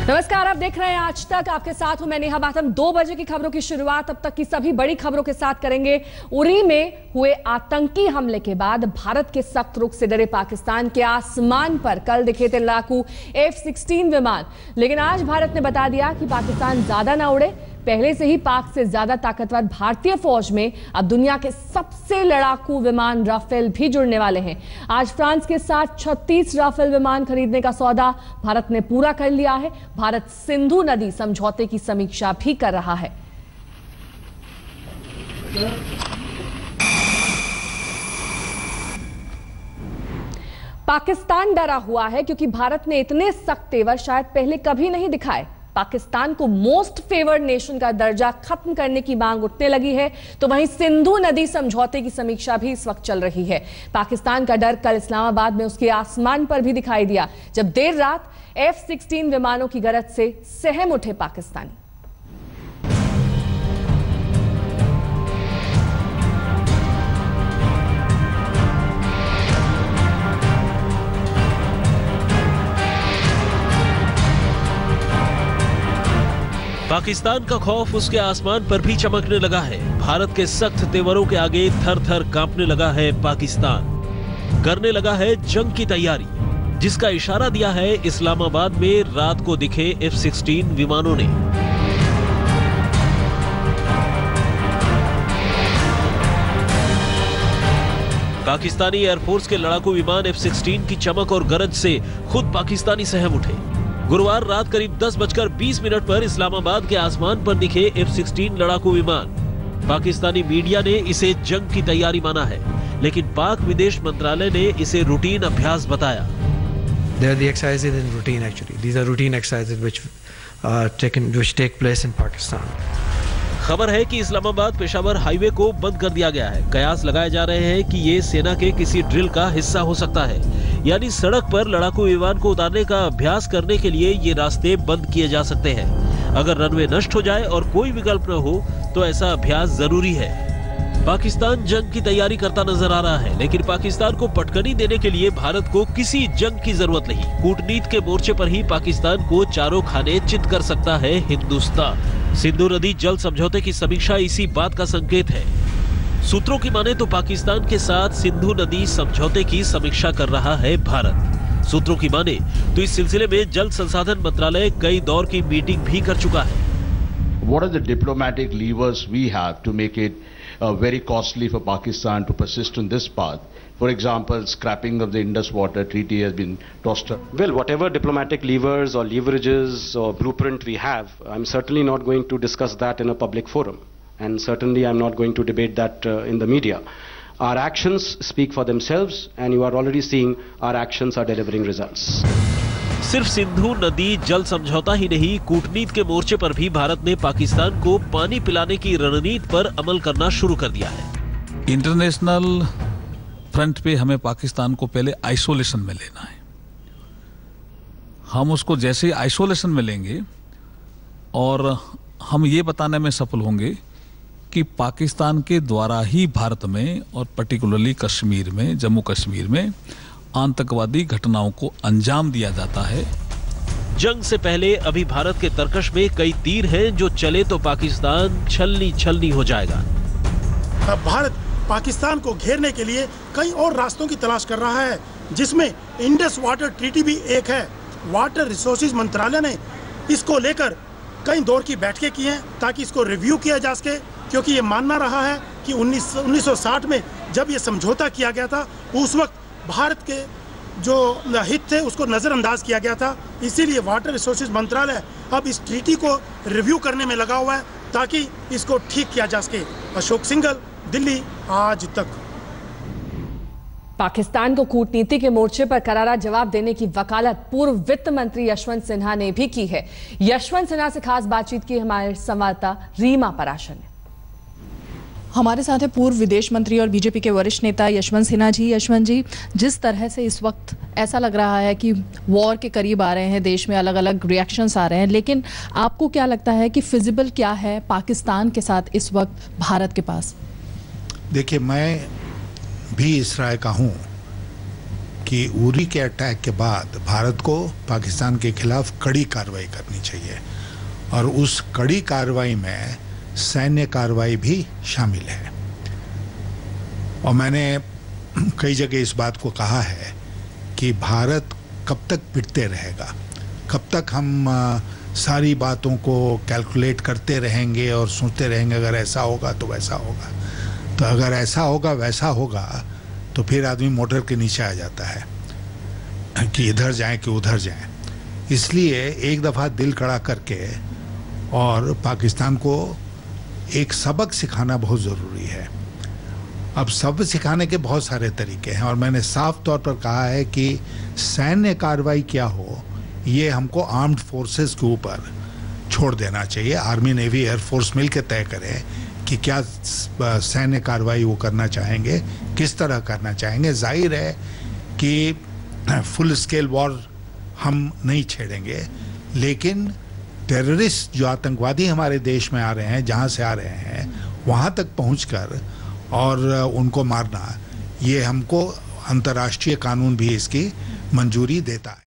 नमस्कार, आप देख रहे हैं आज तक। आपके साथ हूं मैं नेहा बाथम। 2 बजे की खबरों की शुरुआत अब तक की सभी बड़ी खबरों के साथ करेंगे। उरी में हुए आतंकी हमले के बाद भारत के सख्त रुख से डरे पाकिस्तान के आसमान पर कल दिखे थे लड़ाकू F-16 विमान, लेकिन आज भारत ने बता दिया कि पाकिस्तान ज्यादा ना उड़े। पहले से ही पाक से ज्यादा ताकतवर भारतीय फौज में अब दुनिया के सबसे लड़ाकू विमान राफेल भी जुड़ने वाले हैं। आज फ्रांस के साथ 36 राफेल विमान खरीदने का सौदा भारत ने पूरा कर लिया है। भारत सिंधु नदी समझौते की समीक्षा भी कर रहा है। पाकिस्तान डरा हुआ है क्योंकि भारत ने इतने सख्त तेवर शायद पहले कभी नहीं दिखाए। पाकिस्तान को मोस्ट फेवर्ड नेशन का दर्जा खत्म करने की मांग उठने लगी है, तो वहीं सिंधु नदी समझौते की समीक्षा भी इस वक्त चल रही है। पाकिस्तान का डर कल इस्लामाबाद में उसके आसमान पर भी दिखाई दिया, जब देर रात F-16 विमानों की गरज से सहम उठे पाकिस्तानी। पाकिस्तान का खौफ उसके आसमान पर भी चमकने लगा है। भारत के सख्त तेवरों के आगे थर थर कांपने लगा है पाकिस्तान। करने लगा है जंग की तैयारी, जिसका इशारा दिया है इस्लामाबाद में रात को दिखे F-16 विमानों ने। पाकिस्तानी एयरफोर्स के लड़ाकू विमान F-16 की चमक और गरज से खुद पाकिस्तानी सहम उठे। गुरुवार रात करीब 10:20 पर इस्लामाबाद के आसमान पर दिखे F-16 लड़ाकू विमान। पाकिस्तानी मीडिया ने इसे जंग की तैयारी माना है, लेकिन पाक विदेश मंत्रालय ने इसे रूटीन अभ्यास बताया। They are the exercises in routine actually. These are routine exercises which take place in Pakistan. खबर है कि इस्लामाबाद पेशावर हाईवे को बंद कर दिया गया है। कयास लगाए जा रहे हैं कि ये सेना के किसी ड्रिल का हिस्सा हो सकता है, यानी सड़क पर लड़ाकू विमान को उतारने का अभ्यास करने के लिए ये रास्ते बंद किए जा सकते हैं। अगर रनवे नष्ट हो जाए और कोई विकल्प न हो तो ऐसा अभ्यास जरूरी है। पाकिस्तान जंग की तैयारी करता नजर आ रहा है, लेकिन पाकिस्तान को पटकनी देने के लिए भारत को किसी जंग की जरूरत नहीं। कूटनीति के मोर्चे पर ही पाकिस्तान को चारों खाने चित कर सकता है हिंदुस्तान। सिंधु नदी जल समझौते की समीक्षा इसी बात का संकेत है। सूत्रों की माने तो पाकिस्तान के साथ सिंधु नदी समझौते की समीक्षा कर रहा है भारत। सूत्रों की माने तो इस सिलसिले में जल संसाधन मंत्रालय कई दौर की मीटिंग भी कर चुका है। What are the diplomatic levers we have to make it very costly for Pakistan to persist on this path? For example, scrapping of the Indus Water Treaty has been tossed up. Well, whatever diplomatic levers or leverages or blueprint we have, I'm certainly not going to discuss that in a public forum. And certainly I'm not going to debate that in the media. Our actions speak for themselves, and you are already seeing our actions are delivering results. सिर्फ सिंधु नदी जल समझौता ही नहीं, कूटनीति के मोर्चे पर भी भारत ने पाकिस्तान को पानी पिलाने की रणनीति पर अमल करना शुरू कर दिया है। इंटरनेशनल फ्रंट पे हमें पाकिस्तान को पहले आइसोलेशन में लेना है। हम उसको जैसे आइसोलेशन में लेंगे और हम ये बताने में सफल होंगे कि पाकिस्तान के द्वारा ही भारत में और पर्टिकुलरली कश्मीर में, जम्मू कश्मीर में आतंकवादी घटनाओं को अंजाम दिया जाता है। जंग से पहले अभी भारत के तरकश में कई तीर हैं, जो चले तो पाकिस्तान छलनी छलनी हो जाएगा। अब भारत पाकिस्तान को घेरने के लिए कई और रास्तों की तलाश कर रहा है, जिसमें इंडस वाटर ट्रीटी भी एक है। वाटर रिसोर्सेज मंत्रालय ने इसको लेकर कई दौर की बैठकें की हैं ताकि इसको रिव्यू किया जा सके, क्योंकि ये मानना रहा है कि 1960 में जब ये समझौता किया गया था, उस वक्त भारत के जो हित थे उसको नज़रअंदाज किया गया था। इसीलिए वाटर रिसोर्सेज मंत्रालय अब इस ट्रीटी को रिव्यू करने में लगा हुआ है ताकि इसको ठीक किया जा सके। अशोक सिंघल, दिल्ली, आज तक। पाकिस्तान को कूटनीति के मोर्चे पर करारा जवाब देने की वकालत पूर्व वित्त मंत्री यशवंत सिन्हा ने भी की है। यशवंत सिन्हा से खास बातचीत की हमारे संवाददाता रीमा पराशर ने। हमारे साथ है पूर्व विदेश मंत्री और बीजेपी के वरिष्ठ नेता यशवंत सिन्हा जी। यशवंत जी, जिस तरह से इस वक्त ऐसा लग रहा है कि वॉर के करीब आ रहे हैं, देश में अलग अलग रिएक्शंस आ रहे हैं, लेकिन आपको क्या लगता है कि फिजिबल क्या है पाकिस्तान के साथ इस वक्त भारत के पास? देखिए, मैं भी इस राय का हूँ कि उरी के अटैक के बाद भारत को पाकिस्तान के खिलाफ कड़ी कार्रवाई करनी चाहिए और उस कड़ी कार्रवाई में सैन्य कार्रवाई भी शामिल है। और मैंने कई जगह इस बात को कहा है कि भारत कब तक पिटते रहेगा, कब तक हम सारी बातों को कैलकुलेट करते रहेंगे और सोचते रहेंगे अगर ऐसा होगा तो वैसा होगा। तो अगर ऐसा होगा वैसा होगा तो फिर आदमी मोटर के नीचे आ जाता है कि इधर जाएं कि उधर जाएं। इसलिए एक दफ़ा दिल कड़ा करके और पाकिस्तान को एक सबक सिखाना बहुत ज़रूरी है। अब सबक सिखाने के बहुत सारे तरीके हैं और मैंने साफ तौर पर कहा है कि सैन्य कार्रवाई क्या हो ये हमको आर्म्ड फोर्सेस के ऊपर छोड़ देना चाहिए। आर्मी, नेवी, एयरफोर्स मिल के तय करें कि क्या सैन्य कार्रवाई वो करना चाहेंगे, किस तरह करना चाहेंगे। जाहिर है कि फुल स्केल वॉर हम नहीं छेड़ेंगे, लेकिन टेररिस्ट जो आतंकवादी हमारे देश में आ रहे हैं, जहाँ से आ रहे हैं, वहाँ तक पहुँचकर और उनको मारना, ये हमको अंतर्राष्ट्रीय कानून भी इसकी मंजूरी देता है।